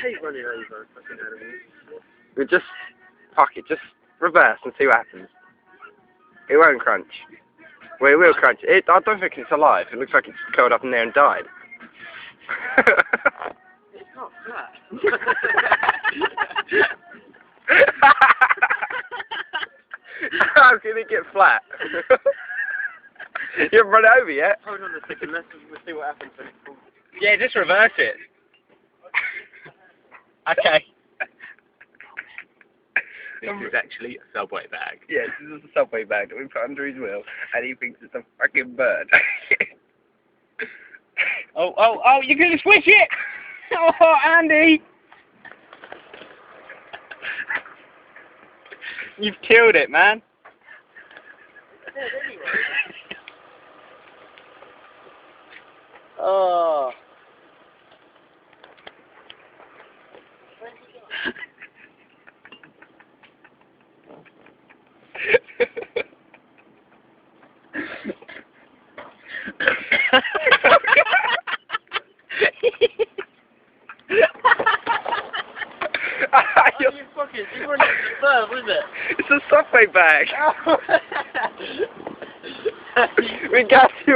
hate running over fucking animals. We just fuck it, just reverse and see what happens. It won't crunch. Well, it will crunch. I don't think it's alive. It looks like it's curled up in there and died. It's not flat. How can it get flat? You haven't run it over yet? Hold on a second, we'll see what happens when it falls. Yeah, just reverse it. Okay. This is actually a Subway bag. Yes, this is a Subway bag that we put under his wheel, and he thinks it's a fucking bird. Oh, you're gonna squish it! Oh, Andy! You've killed it, man. Oh. You weren't even serve, was it? It's a Subway bag. We got you.